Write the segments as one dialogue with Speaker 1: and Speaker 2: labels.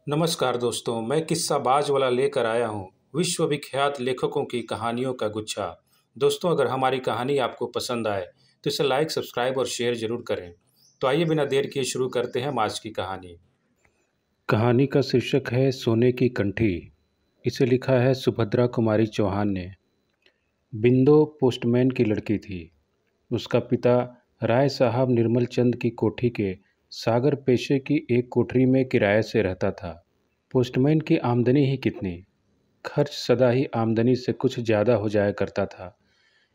Speaker 1: नमस्कार दोस्तों, मैं किस्साबाज वाला लेकर आया हूँ विश्व विख्यात लेखकों की कहानियों का गुच्छा। दोस्तों, अगर हमारी कहानी आपको पसंद आए तो इसे लाइक, सब्सक्राइब और शेयर जरूर करें। तो आइए बिना देर किए शुरू करते हैं आज की कहानी।
Speaker 2: कहानी का शीर्षक है सोने की कंठी। इसे लिखा है सुभद्रा कुमारी चौहान ने। बिंदो पोस्टमैन की लड़की थी। उसका पिता राय साहब निर्मल चंद की कोठी के सागर पेशे की एक कोठरी में किराए से रहता था। पोस्टमैन की आमदनी ही कितनी, खर्च सदा ही आमदनी से कुछ ज़्यादा हो जाया करता था।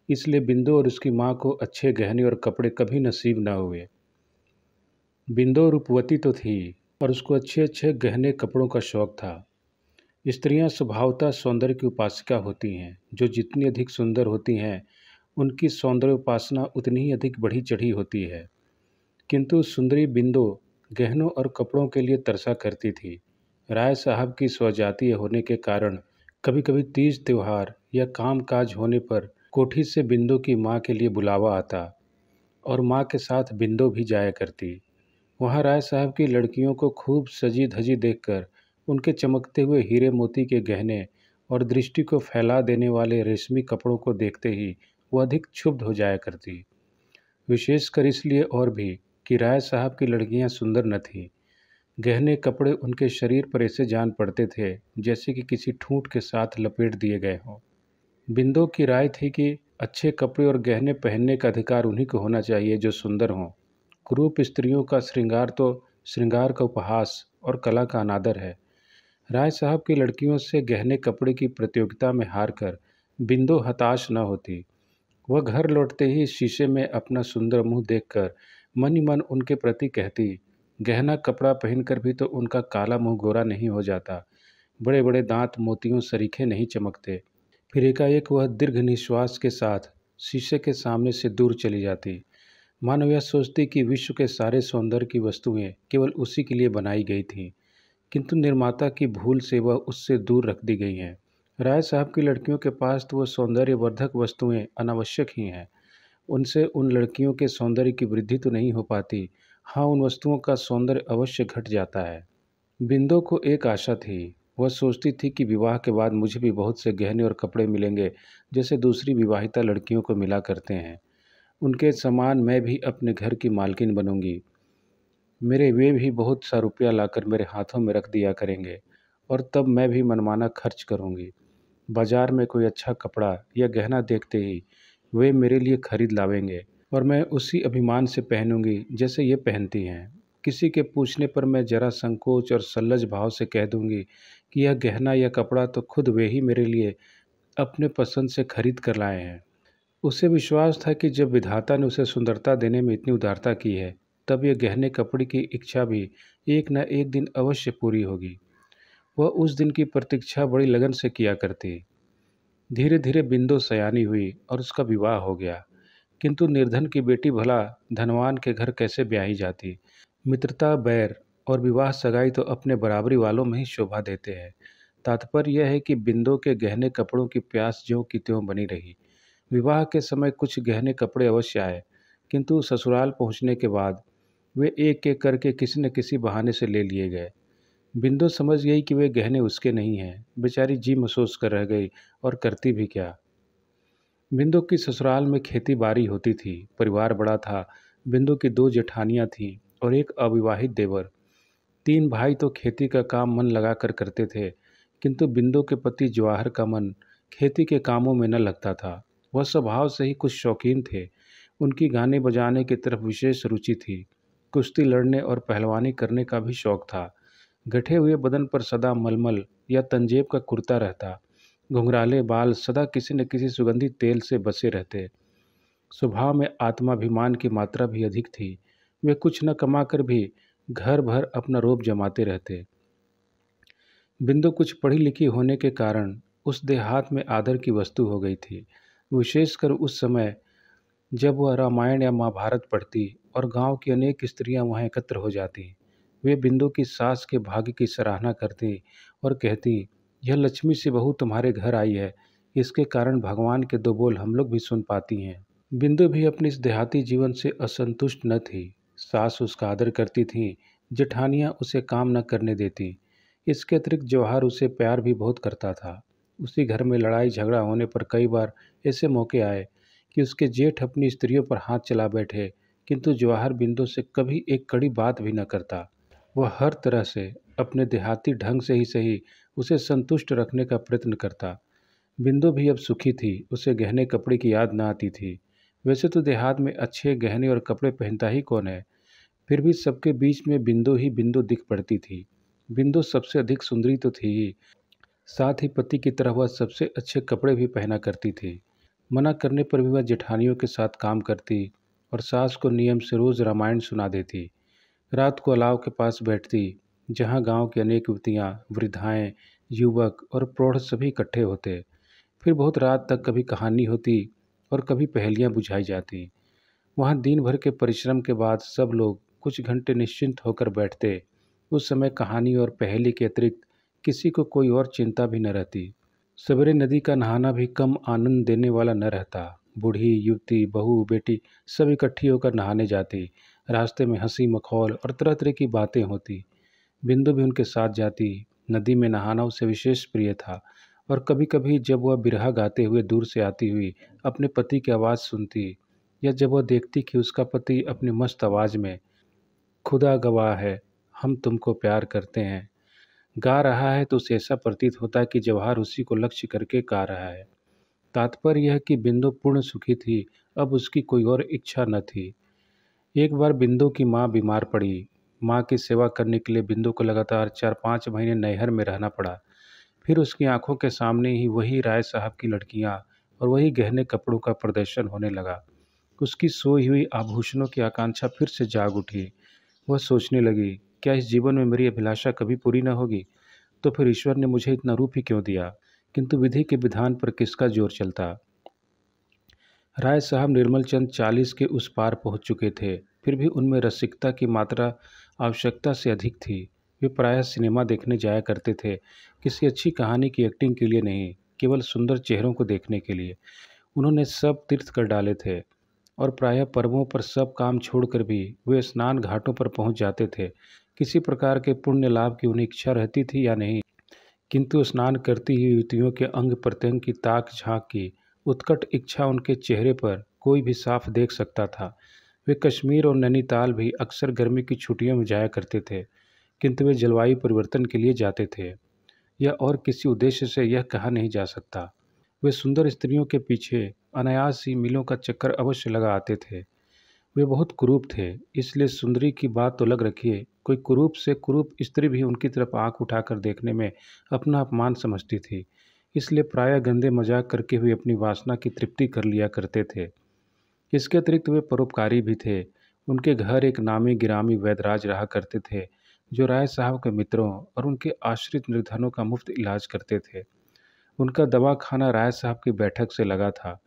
Speaker 2: इसलिए बिंदु और उसकी माँ को अच्छे गहने और कपड़े कभी नसीब न हुए। बिंदु रूपवती तो थी और उसको अच्छे अच्छे गहने कपड़ों का शौक था। स्त्रियां स्वभावतः सौंदर्य की उपासिका होती हैं। जो जितनी अधिक सुंदर होती हैं, उनकी सौंदर्य उपासना उतनी ही अधिक बढ़ी चढ़ी होती है। किंतु सुंदरी बिंदु गहनों और कपड़ों के लिए तरसा करती थी। राय साहब की स्वजातीय होने के कारण कभी कभी तीज त्योहार या काम काज होने पर कोठी से बिंदु की माँ के लिए बुलावा आता और माँ के साथ बिंदु भी जाया करती। वहाँ राय साहब की लड़कियों को खूब सजी धजी देखकर उनके चमकते हुए हीरे मोती के गहने और दृष्टि को फैला देने वाले रेशमी कपड़ों को देखते ही वह अधिक क्षुब्ध हो जाया करती। विशेषकर इसलिए और भी कि राय साहब की लड़कियां सुंदर न थीं। गहने कपड़े उनके शरीर पर ऐसे जान पड़ते थे जैसे कि किसी ठूंठ के साथ लपेट दिए गए हों। बिंदु की राय थी कि अच्छे कपड़े और गहने पहनने का अधिकार उन्हीं को होना चाहिए जो सुंदर हों। कुरूप स्त्रियों का श्रृंगार तो श्रृंगार का उपहास और कला का अनादर है। राय साहब की लड़कियों से गहने कपड़े की प्रतियोगिता में हारकर बिंदु हताश न होती। वह घर लौटते ही शीशे में अपना सुंदर मुंह देखकर मन ही मन उनके प्रति कहती, गहना कपड़ा पहनकर भी तो उनका काला मुंह गोरा नहीं हो जाता, बड़े बड़े दांत मोतियों सरीखे नहीं चमकते। फिर एकाएक वह दीर्घ निश्वास के साथ शीशे के सामने से दूर चली जाती, मानो यह सोचती कि विश्व के सारे सौंदर्य की वस्तुएं केवल उसी के लिए बनाई गई थीं, किंतु निर्माता की भूल से वह उससे दूर रख दी गई हैं। राय साहब की लड़कियों के पास तो वह सौंदर्यवर्धक वस्तुएं अनावश्यक ही हैं। उनसे उन लड़कियों के सौंदर्य की वृद्धि तो नहीं हो पाती, हाँ उन वस्तुओं का सौंदर्य अवश्य घट जाता है। बिंदु को एक आशा थी। वह सोचती थी कि विवाह के बाद मुझे भी बहुत से गहने और कपड़े मिलेंगे, जैसे दूसरी विवाहिता लड़कियों को मिला करते हैं। उनके समान मैं भी अपने घर की मालकिन बनूंगी। मेरे वे भी बहुत सा रुपया लाकर मेरे हाथों में रख दिया करेंगे और तब मैं भी मनमाना खर्च करूंगी। बाजार में कोई अच्छा कपड़ा या गहना देखते ही वे मेरे लिए खरीद लावेंगे और मैं उसी अभिमान से पहनूंगी जैसे ये पहनती हैं। किसी के पूछने पर मैं जरा संकोच और सल्लज भाव से कह दूंगी कि यह गहना या कपड़ा तो खुद वे ही मेरे लिए अपने पसंद से खरीद कर लाए हैं। उसे विश्वास था कि जब विधाता ने उसे सुंदरता देने में इतनी उदारता की है, तब यह गहने कपड़े की इच्छा भी एक न एक दिन अवश्य पूरी होगी। वह उस दिन की प्रतीक्षा बड़ी लगन से किया करती। धीरे धीरे बिंदु सयानी हुई और उसका विवाह हो गया। किंतु निर्धन की बेटी भला धनवान के घर कैसे ब्याही जाती। मित्रता, बैर और विवाह सगाई तो अपने बराबरी वालों में ही शोभा देते हैं। तात्पर्य यह है कि बिंदु के गहने कपड़ों की प्यास ज्यों की त्यों बनी रही। विवाह के समय कुछ गहने कपड़े अवश्य आए, किंतु ससुराल पहुंचने के बाद वे एक एक करके किसी न किसी बहाने से ले लिए गए। बिंदु समझ गई कि वे गहने उसके नहीं हैं। बेचारी जी महसूस कर रह गई और करती भी क्या। बिंदु की ससुराल में खेती बाड़ी होती थी। परिवार बड़ा था। बिंदु की दो जेठानियां थीं और एक अविवाहित देवर। तीन भाई तो खेती का काम मन लगाकर करते थे, किंतु बिंदु के पति जवाहर का मन खेती के कामों में न लगता था। वह स्वभाव से ही कुछ शौकीन थे। उनकी गाने बजाने की तरफ विशेष रुचि थी। कुश्ती लड़ने और पहलवानी करने का भी शौक था। गठे हुए बदन पर सदा मलमल या तंजेब का कुर्ता रहता। घुंघराले बाल सदा किसी न किसी सुगंधित तेल से बसे रहते। स्वभाव में आत्माभिमान की मात्रा भी अधिक थी। वे कुछ न कमाकर भी घर भर अपना रोब जमाते रहते। बिंदु कुछ पढ़ी लिखी होने के कारण उस देहात में आदर की वस्तु हो गई थी। विशेषकर उस समय जब वह रामायण या महाभारत पढ़ती और गांव की अनेक स्त्रियां वहां एकत्र हो जाती। वे बिंदु की सास के भाग्य की सराहना करती और कहती, यह लक्ष्मी सी बहू तुम्हारे घर आई है, इसके कारण भगवान के दो बोल हम लोग भी सुन पाती हैं। बिंदु भी अपने इस देहाती जीवन से असंतुष्ट न थी। सास उसका आदर करती थी, जेठानियां उसे काम न करने देती, इसके अतिरिक्त जवाहर उसे प्यार भी बहुत करता था। उसी घर में लड़ाई झगड़ा होने पर कई बार ऐसे मौके आए कि उसके जेठ अपनी स्त्रियों पर हाथ चला बैठे, किंतु जवाहर बिंदु से कभी एक कड़ी बात भी न करता। वह हर तरह से अपने देहाती ढंग से ही सही उसे संतुष्ट रखने का प्रयत्न करता। बिंदु भी अब सुखी थी, उसे गहने कपड़े की याद न आती थी। वैसे तो देहात में अच्छे गहने और कपड़े पहनता ही कौन है, फिर भी सबके बीच में बिंदु ही बिंदु दिख पड़ती थी। बिंदु सबसे अधिक सुंदरी तो थी ही, साथ ही पति की तरह वह सबसे अच्छे कपड़े भी पहना करती थी। मना करने पर भी वह जेठानियों के साथ काम करती और सास को नियम से रोज रामायण सुना देती। रात को अलाव के पास बैठती, जहाँ गांव की अनेक युवतियाँ, वृद्धाएं, युवक और प्रौढ़ सभी इकट्ठे होते। फिर बहुत रात तक कभी कहानी होती और कभी पहेलियाँ बुझाई जाती। वहाँ दिन भर के परिश्रम के बाद सब लोग कुछ घंटे निश्चिंत होकर बैठते। उस समय कहानी और पहेली के अतिरिक्त किसी को कोई और चिंता भी न रहती। सवेरे नदी का नहाना भी कम आनंद देने वाला न रहता। बूढ़ी, युवती, बहू, बेटी सब इकट्ठी होकर नहाने जाती। रास्ते में हंसी मखौल और तरह तरह की बातें होती। बिंदु भी उनके साथ जाती। नदी में नहाना उसे विशेष प्रिय था और कभी कभी जब वह बिरहा गाते हुए दूर से आती हुई अपने पति की आवाज़ सुनती, या जब वह देखती कि उसका पति अपनी मस्त आवाज़ में खुदा गवाह है, हम तुमको प्यार करते हैं गा रहा है, तो उसे ऐसा प्रतीत होता कि जवाहर उसी को लक्ष्य करके गा रहा है। तात्पर्य यह कि बिंदु पूर्ण सुखी थी, अब उसकी कोई और इच्छा न थी। एक बार बिंदु की माँ बीमार पड़ी। माँ की सेवा करने के लिए बिंदु को लगातार 4-5 महीने नैहर में रहना पड़ा। फिर उसकी आंखों के सामने ही वही राय साहब की लड़कियां और वही गहने कपड़ों का प्रदर्शन होने लगा। उसकी सोई हुई आभूषणों की आकांक्षा फिर से जाग उठी। वह सोचने लगी, क्या इस जीवन में मेरी अभिलाषा कभी पूरी न होगी? तो फिर ईश्वर ने मुझे इतना रूप ही क्यों दिया? किंतु विधि के विधान पर किसका जोर चलता? राय साहब निर्मल चंद 40 के उस पार पहुंच चुके थे, फिर भी उनमें रसिकता की मात्रा आवश्यकता से अधिक थी। वे प्रायः सिनेमा देखने जाया करते थे, किसी अच्छी कहानी की एक्टिंग के लिए नहीं, केवल सुंदर चेहरों को देखने के लिए। उन्होंने सब तीर्थ कर डाले थे और प्रायः पर्वों पर सब काम छोड़कर भी वे स्नान घाटों पर पहुंच जाते थे। किसी प्रकार के पुण्य लाभ की उन्हें इच्छा रहती थी या नहीं, किंतु स्नान करती हुई युवतियों के अंग प्रत्यंग की ताक झांक की उत्कट इच्छा उनके चेहरे पर कोई भी साफ देख सकता था। वे कश्मीर और नैनीताल भी अक्सर गर्मी की छुट्टियों में जाया करते थे, किंतु वे जलवायु परिवर्तन के लिए जाते थे, या और किसी उद्देश्य से यह कहा नहीं जा सकता। वे सुंदर स्त्रियों के पीछे अनायास ही मीलों का चक्कर अवश्य लगा आते थे। वे बहुत कुरूप थे, इसलिए सुंदरी की बात तो अलग रखिए, कोई कुरूप से कुरूप स्त्री भी उनकी तरफ आंख उठाकर देखने में अपना अपमान समझती थी। इसलिए प्रायः गंदे मजाक करके हुए अपनी वासना की तृप्ति कर लिया करते थे। इसके अतिरिक्त वे परोपकारी भी थे। उनके घर एक नामी गिरामी वैद्यराज रहा करते थे, जो राय साहब के मित्रों और उनके आश्रित निर्धनों का मुफ्त इलाज करते थे। उनका दवा खाना राय साहब की बैठक से लगा था।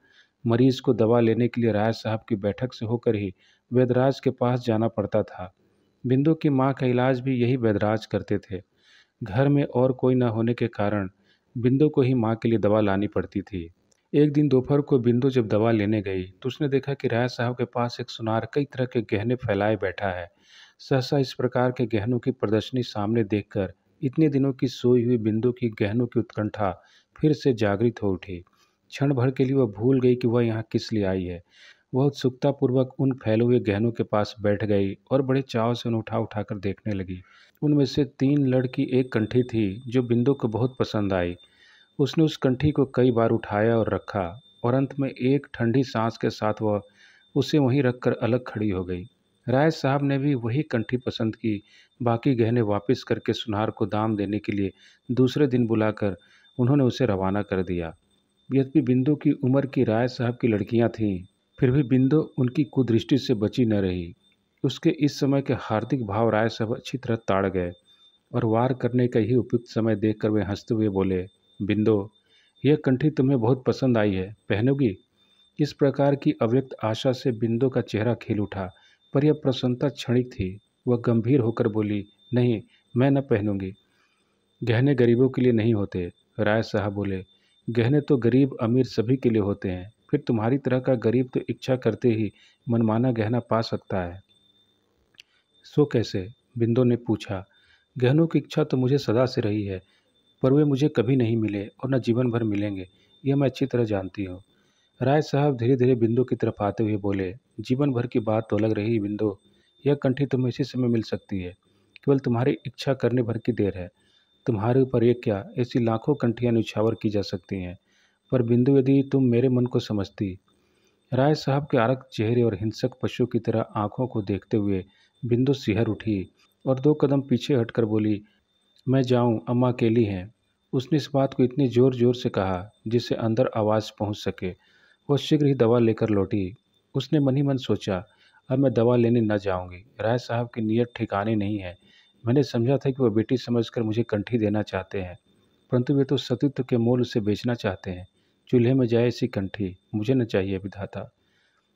Speaker 2: मरीज को दवा लेने के लिए राय साहब की बैठक से होकर ही वैद्यराज के पास जाना पड़ता था। बिंदु की माँ का इलाज भी यही वैद्यराज करते थे। घर में और कोई न होने के कारण बिंदु को ही माँ के लिए दवा लानी पड़ती थी। एक दिन दोपहर को बिंदु जब दवा लेने गई तो उसने देखा कि राय साहब के पास एक सुनार कई तरह के गहने फैलाए बैठा है। सहसा इस प्रकार के गहनों की प्रदर्शनी सामने देखकर इतने दिनों की सोई हुई बिंदु की गहनों की उत्कंठा फिर से जागृत हो उठी। क्षण भर के लिए वह भूल गई कि वह यहाँ किस लिए आई है। वह उत्सुकतापूर्वक उन फैले हुए गहनों के पास बैठ गई और बड़े चाव से उन्हें उठा उठाकर देखने लगी। उनमें से 3 लड़ की एक कंठी थी जो बिंदु को बहुत पसंद आई। उसने उस कंठी को कई बार उठाया और रखा, और अंत में एक ठंडी सांस के साथ वह उसे वहीं रखकर अलग खड़ी हो गई। राय साहब ने भी वही कंठी पसंद की। बाकी गहने वापस करके सुनार को दाम देने के लिए दूसरे दिन बुलाकर उन्होंने उसे रवाना कर दिया। यद्यपि बिंदु की उम्र की राय साहब की लड़कियां थीं, फिर भी बिंदु उनकी कुदृष्टि से बची न रही। उसके इस समय के हार्दिक भाव राय साहब अच्छी तरह ताड़ गए और वार करने का ही उपयुक्त समय देखकर वे हंसते हुए बोले, बिंदु, यह कंठी तुम्हें बहुत पसंद आई है, पहनोगी? इस प्रकार की अव्यक्त आशा से बिंदु का चेहरा खिल उठा, पर यह प्रसन्नता क्षणिक थी। वह गंभीर होकर बोली, नहीं, मैं न पहनूंगी। गहने गरीबों के लिए नहीं होते। राय साहब बोले, गहने तो गरीब अमीर सभी के लिए होते हैं। फिर तुम्हारी तरह का गरीब तो इच्छा करते ही मनमाना गहना पा सकता है। सो कैसे? बिंदु ने पूछा। गहनों की इच्छा तो मुझे सदा से रही है, पर वे मुझे कभी नहीं मिले और न जीवन भर मिलेंगे, यह मैं अच्छी तरह जानती हूँ। राय साहब धीरे धीरे बिंदु की तरफ आते हुए बोले, जीवन भर की बात तो अलग रही बिंदु, यह कंठी तुम्हें इसी समय मिल सकती है, केवल तुम्हारी इच्छा करने भर की देर है। तुम्हारे ऊपर एक क्या, ऐसी लाखों कंठियां न्यौछावर की जा सकती हैं, पर बिंदु यदि तुम मेरे मन को समझती। राय साहब के आरक्त चेहरे और हिंसक पशु की तरह आंखों को देखते हुए बिंदु सिहर उठी और 2 कदम पीछे हटकर बोली, मैं जाऊं, अम्मा अकेली हैं। उसने इस बात को इतने जोर जोर से कहा जिससे अंदर आवाज़ पहुंच सके। वह शीघ्र ही दवा लेकर लौटी। उसने मन ही मन सोचा, अब मैं दवा लेने न जाऊंगी। राय साहब की नीयत ठिकाने नहीं है। मैंने समझा था कि वह बेटी समझकर मुझे कंठी देना चाहते हैं, परंतु वे तो सतीत्व के मोल उसे बेचना चाहते हैं। चूल्हे में जाए ऐसी कंठी मुझे न चाहिए विधाता।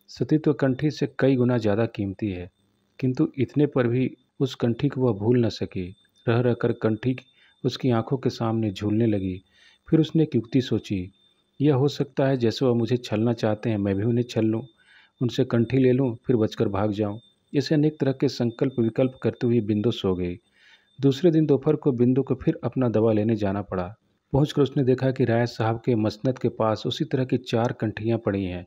Speaker 2: सतीत्व कंठी से कई गुना ज़्यादा कीमती है, किंतु इतने पर भी उस कंठी को वह भूल न सकी। रह रहकर कंठी उसकी आंखों के सामने झूलने लगी। फिर उसने एक युक्ति सोची, यह हो सकता है जैसे वह मुझे छलना चाहते हैं, मैं भी उन्हें छल लूँ, उनसे कंठी ले लूँ, फिर बचकर भाग जाऊँ। इसे अनेक तरह के संकल्प विकल्प करते हुए बिंदु सो गई। दूसरे दिन दोपहर को बिंदु को फिर अपना दवा लेने जाना पड़ा। पहुंचकर उसने देखा कि राय साहब के मसनद के पास उसी तरह की 4 कंठियां पड़ी हैं।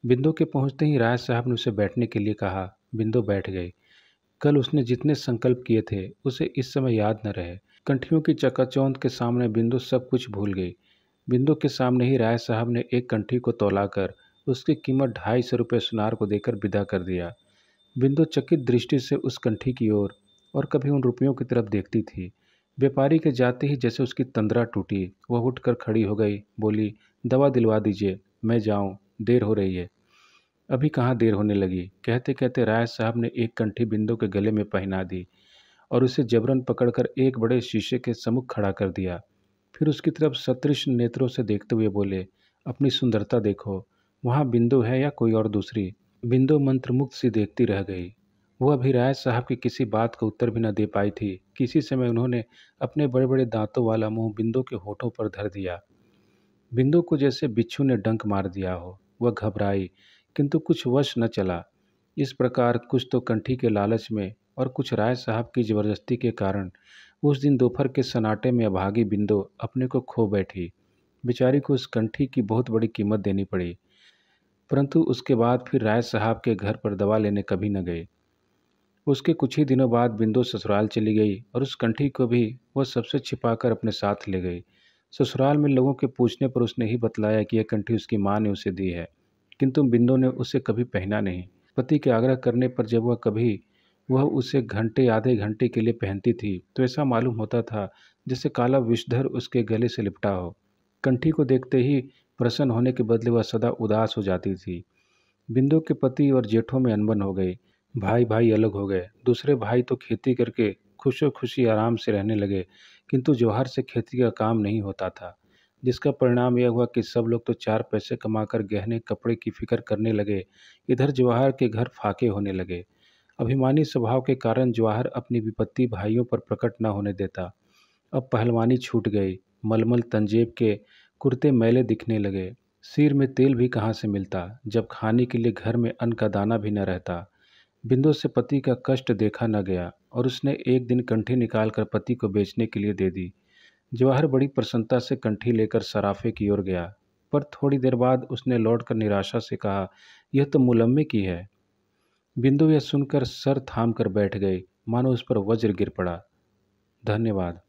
Speaker 2: बिंदु के पहुंचते ही राय साहब ने उसे बैठने के लिए कहा। बिंदु बैठ गई। कल उसने जितने संकल्प किए थे उसे इस समय याद न रहे। कंठियों की चकाचौंध के सामने बिंदु सब कुछ भूल गई। बिंदु के सामने ही राय साहब ने एक कंठी को तौलाकर उसकी कीमत 250 रुपये सुनार को देकर विदा कर दिया। बिंदु चकित दृष्टि से उस कंठी की ओर और कभी उन रुपयों की तरफ देखती थी। व्यापारी के जाते ही जैसे उसकी तंद्रा टूटी, वह उठकर खड़ी हो गई, बोली, दवा दिलवा दीजिए, मैं जाऊं, देर हो रही है। अभी कहाँ देर होने लगी, कहते कहते राय साहब ने एक कंठी बिंदु के गले में पहना दी और उसे जबरन पकड़कर एक बड़े शीशे के सम्मुख खड़ा कर दिया। फिर उसकी तरफ सतृष्ण नेत्रों से देखते हुए बोले, अपनी सुंदरता देखो, वहाँ बिंदु है या कोई और दूसरी। बिंदु मंत्रमुग्ध सी देखती रह गई। वह अभी राय साहब की किसी बात का उत्तर भी न दे पाई थी। किसी समय उन्होंने अपने बड़े बड़े दांतों वाला मुंह बिंदु के होठों पर धर दिया। बिंदु को जैसे बिच्छू ने डंक मार दिया हो। वह घबराई, किंतु कुछ वश न चला। इस प्रकार कुछ तो कंठी के लालच में और कुछ राय साहब की जबरदस्ती के कारण उस दिन दोपहर के सन्नाटे में अभागी बिंदु अपने को खो बैठी। बेचारी को उस कंठी की बहुत बड़ी कीमत देनी पड़ी, परंतु उसके बाद फिर राय साहब के घर पर दवा लेने कभी न गए। उसके कुछ ही दिनों बाद बिंदु ससुराल चली गई और उस कंठी को भी वह सबसे छिपाकर अपने साथ ले गई। ससुराल में लोगों के पूछने पर उसने ही बतलाया कि यह कंठी उसकी माँ ने उसे दी है, किंतु बिंदु ने उसे कभी पहना नहीं। पति के आग्रह करने पर जब वह उसे घंटे आधे घंटे के लिए पहनती थी तो ऐसा मालूम होता था जैसे काला विषधर उसके गले से लिपटा हो। कंठी को देखते ही प्रसन्न होने के बदले वह सदा उदास हो जाती थी। बिंदु के पति और जेठों में अनबन हो गई। भाई भाई अलग हो गए। दूसरे भाई तो खेती करके खुशो खुशी आराम से रहने लगे, किंतु जौहर से खेती का काम नहीं होता था, जिसका परिणाम यह हुआ कि सब लोग तो 4 पैसे कमाकर गहने कपड़े की फिक्र करने लगे। इधर जवाहर के घर फाके होने लगे। अभिमानी स्वभाव के कारण जवाहर अपनी विपत्ति भाइयों पर प्रकट न होने देता। अब पहलवानी छूट गई। मलमल तंजेब के कुर्ते मैले दिखने लगे। सिर में तेल भी कहाँ से मिलता, जब खाने के लिए घर में अन्न का दाना भी न रहता। बिंदु से पति का कष्ट देखा न गया और उसने एक दिन कंठी निकालकर पति को बेचने के लिए दे दी। जवाहर बड़ी प्रसन्नता से कंठी लेकर सराफे की ओर गया, पर थोड़ी देर बाद उसने लौटकर निराशा से कहा, यह तो मुलम्मे की है। बिंदु यह सुनकर सर थाम कर बैठ गई, मानो उस पर वज्र गिर पड़ा। धन्यवाद।